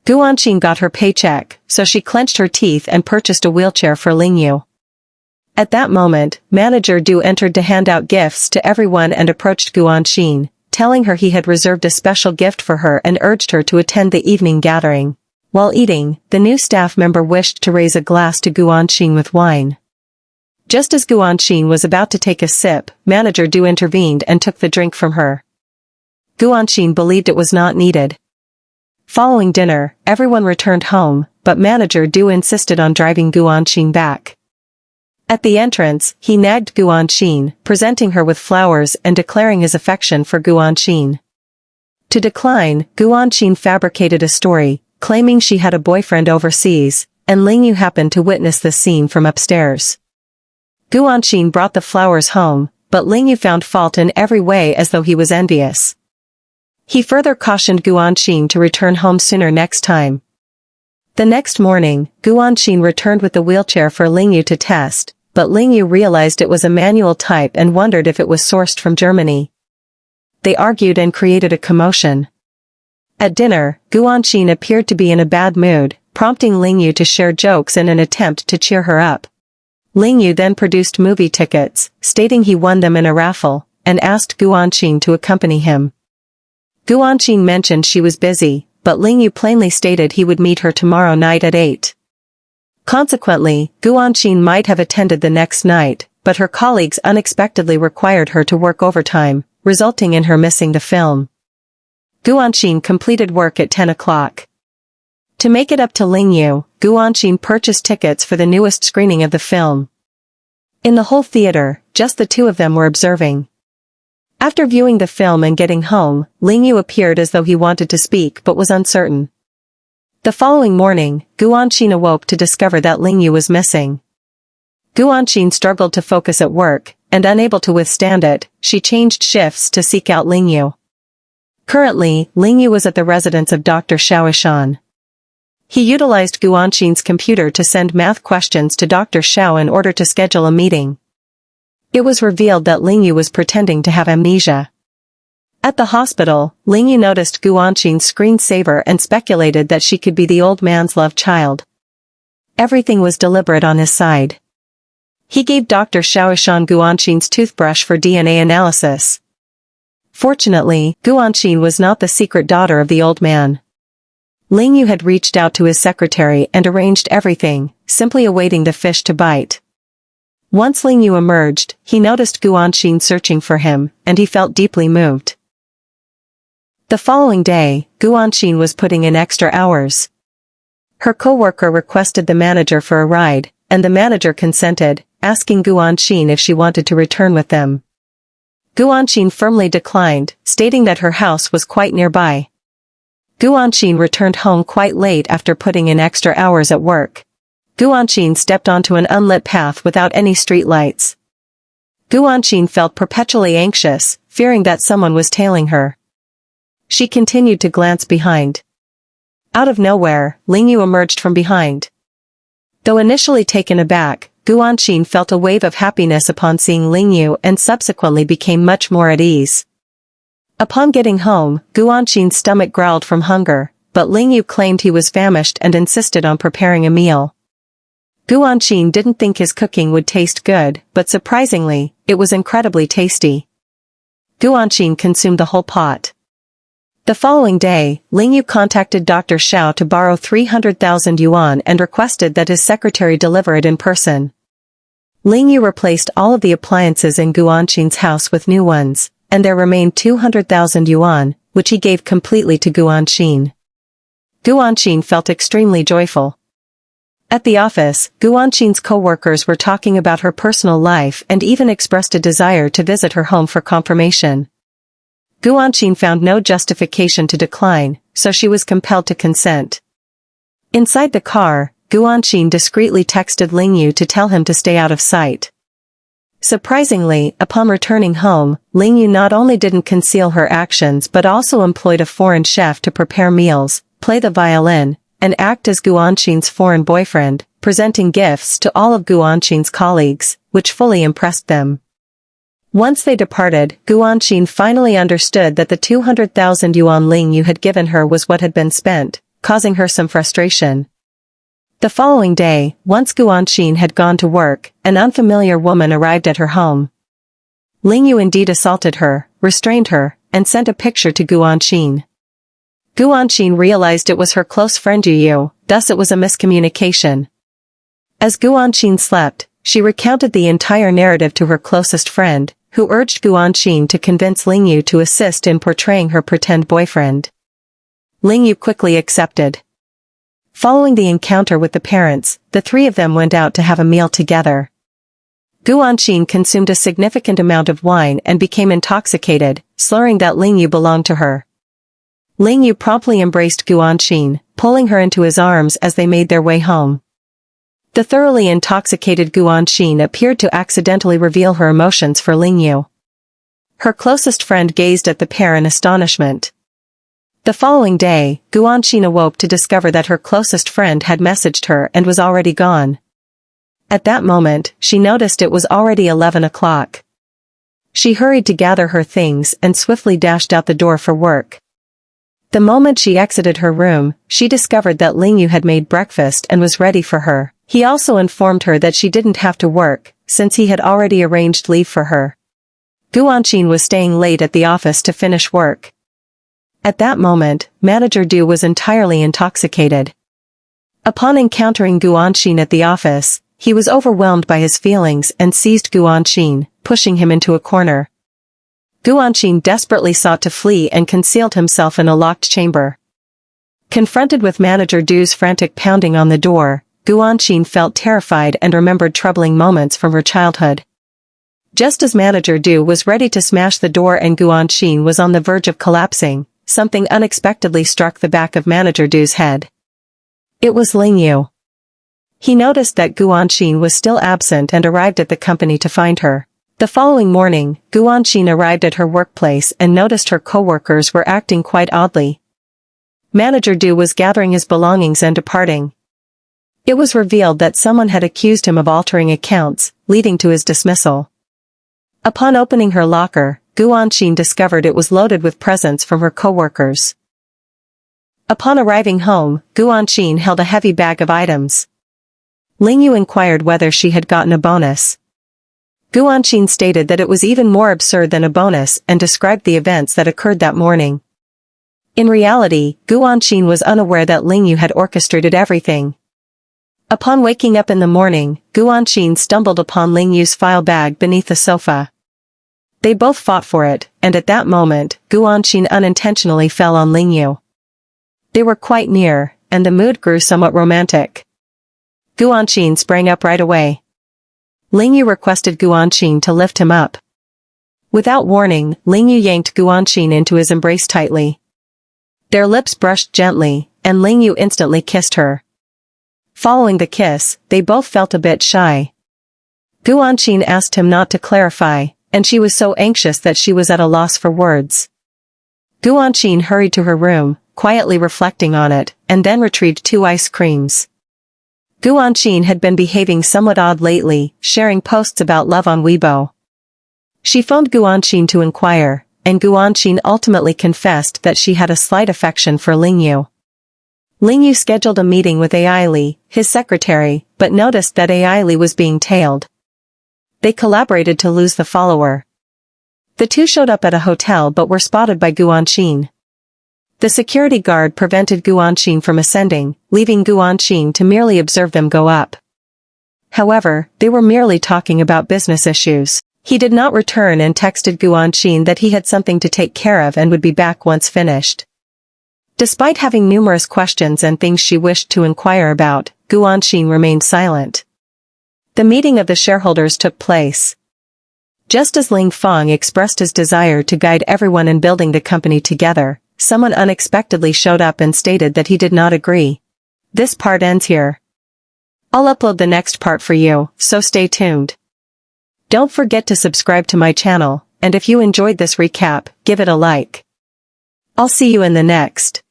Guanxin got her paycheck, so she clenched her teeth and purchased a wheelchair for Lingu. At that moment, Manager Du entered to hand out gifts to everyone and approached Guanxin, telling her he had reserved a special gift for her and urged her to attend the evening gathering. While eating, the new staff member wished to raise a glass to Guanxin with wine. Just as Guanxin was about to take a sip, Manager Du intervened and took the drink from her. Guanxin believed it was not needed. Following dinner, everyone returned home, but Manager Du insisted on driving Guanxin back. At the entrance, he nagged Guanxin, presenting her with flowers and declaring his affection for Guanxin. To decline, Guanxin fabricated a story, claiming she had a boyfriend overseas, and Lingu happened to witness the scene from upstairs. Guanxin brought the flowers home, but Lingu found fault in every way as though he was envious. He further cautioned Guanxin to return home sooner next time. The next morning, Guanxin returned with the wheelchair for Lingu to test, but Lingu realized it was a manual type and wondered if it was sourced from Germany. They argued and created a commotion. At dinner, Guanxin appeared to be in a bad mood, prompting Lingu to share jokes in an attempt to cheer her up. Lingu then produced movie tickets, stating he won them in a raffle, and asked Guanxin to accompany him. Guanxin mentioned she was busy, but Lingu plainly stated he would meet her tomorrow night at 8. Consequently, Guanxin might have attended the next night, but her colleagues unexpectedly required her to work overtime, resulting in her missing the film. Guanxin completed work at 10 o'clock. To make it up to Lingu, Guanxin purchased tickets for the newest screening of the film. In the whole theater, just the two of them were observing. After viewing the film and getting home, Lingu appeared as though he wanted to speak but was uncertain. The following morning, Guanxin awoke to discover that Lingu was missing. Guanxin struggled to focus at work, and unable to withstand it, she changed shifts to seek out Lingu. Currently, Lingu was at the residence of Dr. Xiaoishan. He utilized Guanxin's computer to send math questions to Dr. Xiao in order to schedule a meeting. It was revealed that Lingu was pretending to have amnesia. At the hospital, Lingu noticed Guanxin's screensaver and speculated that she could be the old man's love child. Everything was deliberate on his side. He gave Dr. Xiaoishan Guanxin's toothbrush for DNA analysis. Fortunately, Guanxin was not the secret daughter of the old man. Lingu had reached out to his secretary and arranged everything, simply awaiting the fish to bite. Once Lingu emerged, he noticed Guanxin searching for him, and he felt deeply moved. The following day, Guanxin was putting in extra hours. Her co-worker requested the manager for a ride, and the manager consented, asking Guanxin if she wanted to return with them. Guanxin firmly declined, stating that her house was quite nearby. Guanxin returned home quite late after putting in extra hours at work. Guanxin stepped onto an unlit path without any streetlights. Guanxin felt perpetually anxious, fearing that someone was tailing her. She continued to glance behind. Out of nowhere, Lingu emerged from behind. Though initially taken aback, Guanxin felt a wave of happiness upon seeing Lingu and subsequently became much more at ease. Upon getting home, Guanxin's stomach growled from hunger, but Lingu claimed he was famished and insisted on preparing a meal. Guanxin didn't think his cooking would taste good, but surprisingly, it was incredibly tasty. Guanxin consumed the whole pot. The following day, Lingu contacted Dr. Xiao to borrow 300,000 yuan and requested that his secretary deliver it in person. Lingu replaced all of the appliances in Guanxin's house with new ones, and there remained 200,000 yuan, which he gave completely to Guanxin. Guanxin felt extremely joyful. At the office, Guanxin's co-workers were talking about her personal life and even expressed a desire to visit her home for confirmation. Guanxin found no justification to decline, so she was compelled to consent. Inside the car, Guanxin discreetly texted Lingu to tell him to stay out of sight. Surprisingly, upon returning home, Lingu not only didn't conceal her actions but also employed a foreign chef to prepare meals, play the violin, and act as Guanxin's foreign boyfriend, presenting gifts to all of Guanxin's colleagues, which fully impressed them. Once they departed, Guanxin finally understood that the 200,000 yuan Lingu had given her was what had been spent. causing her some frustration. The following day, once Guanxin had gone to work, an unfamiliar woman arrived at her home. Lingu indeed assaulted her, restrained her, and sent a picture to Guanxin. Guanxin realized it was her close friend Yu, thus it was a miscommunication. As Guanxin slept, she recounted the entire narrative to her closest friend, who urged Guanxin to convince Lingu to assist in portraying her pretend boyfriend. Lingu quickly accepted. Following the encounter with the parents, the three of them went out to have a meal together. Guanxin consumed a significant amount of wine and became intoxicated, slurring that Lingu belonged to her. Lingu promptly embraced Guanxin, pulling her into his arms as they made their way home. The thoroughly intoxicated Guanxin appeared to accidentally reveal her emotions for Lingu. Her closest friend gazed at the pair in astonishment. The following day, Guanxin awoke to discover that her closest friend had messaged her and was already gone. At that moment, she noticed it was already 11 o'clock. She hurried to gather her things and swiftly dashed out the door for work. The moment she exited her room, she discovered that Lingu had made breakfast and was ready for her. He also informed her that she didn't have to work, since he had already arranged leave for her. Guanxin was staying late at the office to finish work. At that moment, Manager Du was entirely intoxicated. Upon encountering Guanxin at the office, he was overwhelmed by his feelings and seized Guanxin, pushing him into a corner. Guanxin desperately sought to flee and concealed himself in a locked chamber. Confronted with Manager Du's frantic pounding on the door, Guanxin felt terrified and remembered troubling moments from her childhood. Just as Manager Du was ready to smash the door and Guanxin was on the verge of collapsing, something unexpectedly struck the back of Manager Du's head. It was Lingu. He noticed that Guanxin was still absent and arrived at the company to find her. The following morning, Guanxin arrived at her workplace and noticed her co-workers were acting quite oddly. Manager Du was gathering his belongings and departing. It was revealed that someone had accused him of altering accounts, leading to his dismissal. Upon opening her locker, Guanxin discovered it was loaded with presents from her co-workers. Upon arriving home, Guanxin held a heavy bag of items. Lingu inquired whether she had gotten a bonus. Guanxin stated that it was even more absurd than a bonus and described the events that occurred that morning. In reality, Guanxin was unaware that Lingu had orchestrated everything. Upon waking up in the morning, Guanxin stumbled upon Lingu's file bag beneath the sofa. They both fought for it, and at that moment, Guanxin unintentionally fell on Lingu. They were quite near, and the mood grew somewhat romantic. Guanxin sprang up right away. Lingu requested Guanxin to lift him up. Without warning, Lingu yanked Guanxin into his embrace tightly. Their lips brushed gently, and Lingu instantly kissed her. Following the kiss, they both felt a bit shy. Guanxin asked him not to clarify, and she was so anxious that she was at a loss for words. Guanxin hurried to her room, quietly reflecting on it, and then retrieved 2 ice creams. Guanxin had been behaving somewhat odd lately, sharing posts about love on Weibo. She phoned Guanxin to inquire, and Guanxin ultimately confessed that she had a slight affection for Lingu. Lingu scheduled a meeting with Aili, his secretary, but noticed that Aili was being tailed. They collaborated to lose the follower. The two showed up at a hotel but were spotted by Guanxin. The security guard prevented Guanxin from ascending, leaving Guanxin to merely observe them go up. However, they were merely talking about business issues. He did not return and texted Guanxin that he had something to take care of and would be back once finished. Despite having numerous questions and things she wished to inquire about, Guanxin remained silent. The meeting of the shareholders took place. Just as Ling Feng expressed his desire to guide everyone in building the company together, someone unexpectedly showed up and stated that he did not agree. This part ends here. I'll upload the next part for you, so stay tuned. Don't forget to subscribe to my channel, and if you enjoyed this recap, give it a like. I'll see you in the next.